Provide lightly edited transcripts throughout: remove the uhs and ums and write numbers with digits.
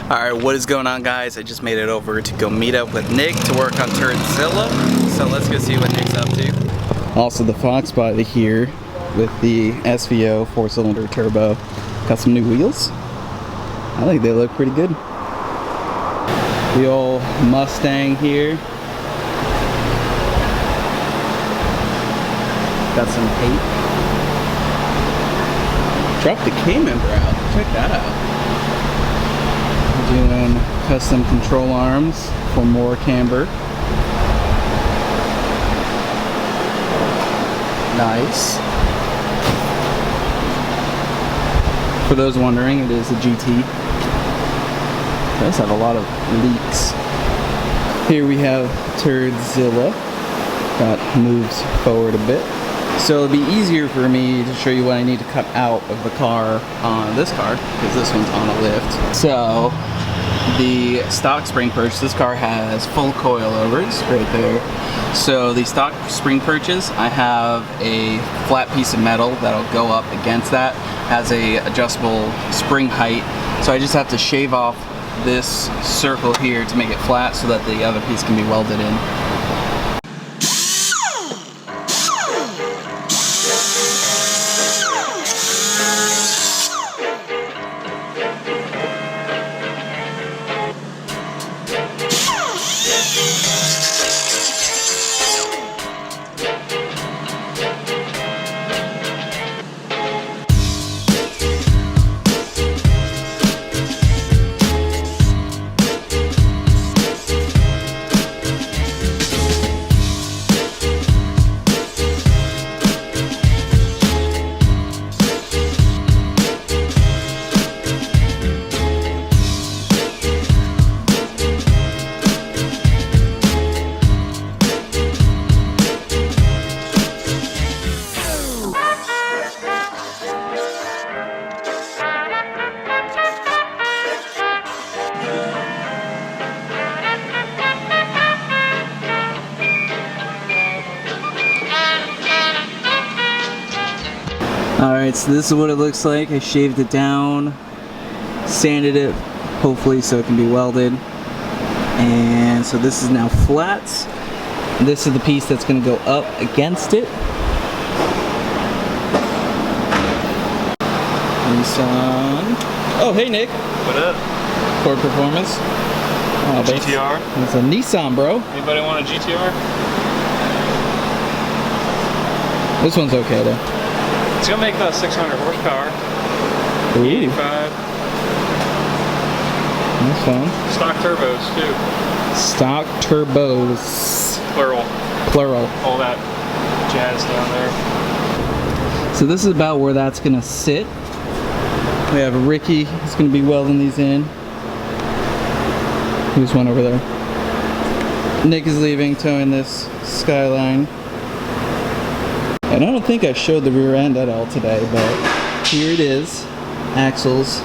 Alright, what is going on, guys? I just made it over to go meet up with Nick to work on Turdzilla. So let's go see what Nick's up to. Also the Fox body here with the SVO 4-cylinder turbo. Got some new wheels. I think they look pretty good. The old Mustang here. Got some tape. Dropped the K member out. Check that out. Doing custom control arms for more camber. Nice. For those wondering, it is a GT. It does have a lot of leaks. Here we have Turdzilla. Got moves forward a bit. So it'll be easier for me to show you what I need to cut out of the car on this car, because this one's on a lift. So the stock spring perch, this car has full coilovers right there. So the stock spring perches, I have a flat piece of metal that'll go up against that, has a adjustable spring height. So I just have to shave off this circle here to make it flat so that the other piece can be welded in. Alright, so this is what it looks like. I shaved it down, sanded it, hopefully so it can be welded. And so this is now flat. This is the piece that's going to go up against it. Nissan. Oh, hey Nick. What up? Ford Performance. Oh, GTR. It's a Nissan, bro. Anybody want a GTR? This one's okay though. It's gonna make about 600 horsepower. 85. That's fun. Stock turbos too. Stock turbos. Plural. Plural. All that jazz down there. So this is about where that's gonna sit. We have Ricky. He's gonna be welding these in. There's one over there. Nick is leaving, towing this Skyline. And I don't think I showed the rear end at all today, but here it is. Axles,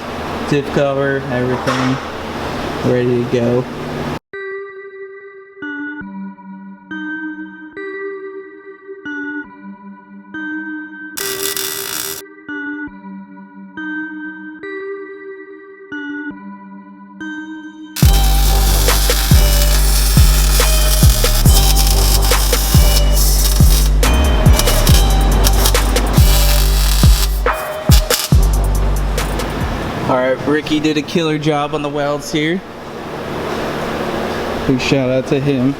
diff cover, everything ready to go. Alright, Ricky did a killer job on the welds here. Big shout out to him.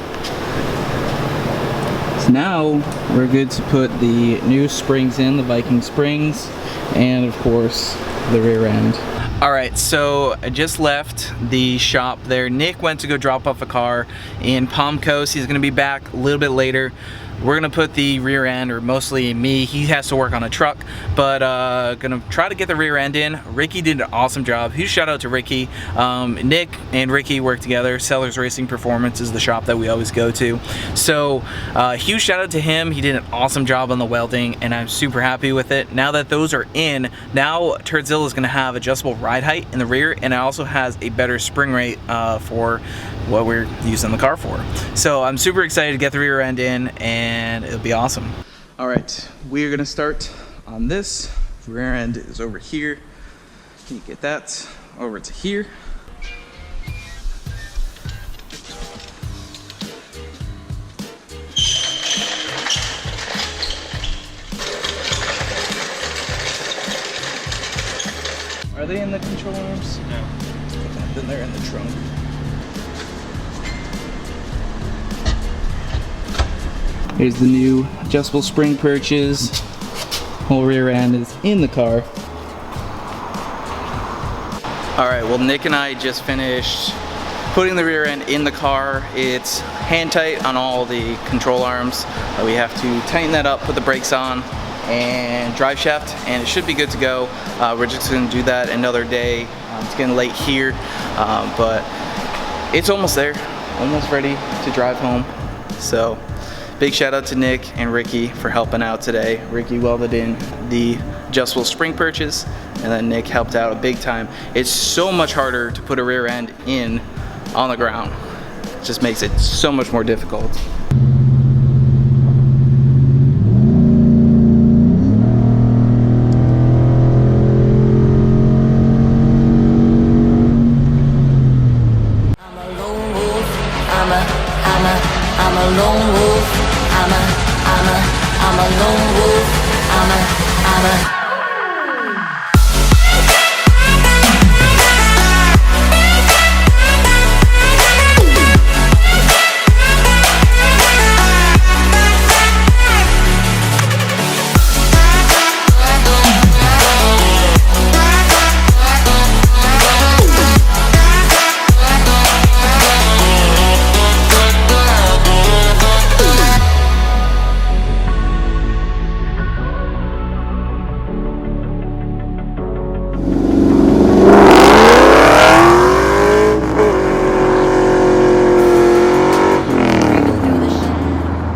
So now we're good to put the new springs in, the Viking Springs, and of course the rear end. Alright, so I just left the shop there. Nick went to go drop off a car in Palm Coast. He's going to be back a little bit later. We're gonna put the rear end, or mostly me, he has to work on a truck, but gonna try to get the rear end in. Ricky did an awesome job. Huge shout out to Ricky. Nick and Ricky work together. Sellers Racing Performance is the shop that we always go to. So huge shout out to him. He did an awesome job on the welding and I'm super happy with it. Now that those are in, now Turdzilla is gonna have adjustable ride height in the rear, and it also has a better spring rate for what we're using the car for. So I'm super excited to get the rear end in, and it'll be awesome. All right, we are gonna start on this. Rear end is over here. Can you get that over to here? they in the control arms? No. Then they're in the trunk. Here's the new adjustable spring perches. Whole rear end is in the car. All right, well, Nick and I just finished putting the rear end in the car. It's hand tight on all the control arms. We have to tighten that up, put the brakes on, and drive shaft, and it should be good to go. We're just gonna do that another day. It's getting late here, but it's almost there, almost ready to drive home. So big shout out to Nick and Ricky for helping out today. Ricky welded in the adjustable spring perches, and then Nick helped out a big time. It's so much harder to put a rear end in on the ground. It just makes it so much more difficult. I'm a lone wolf. I'm a lone wolf. I'm a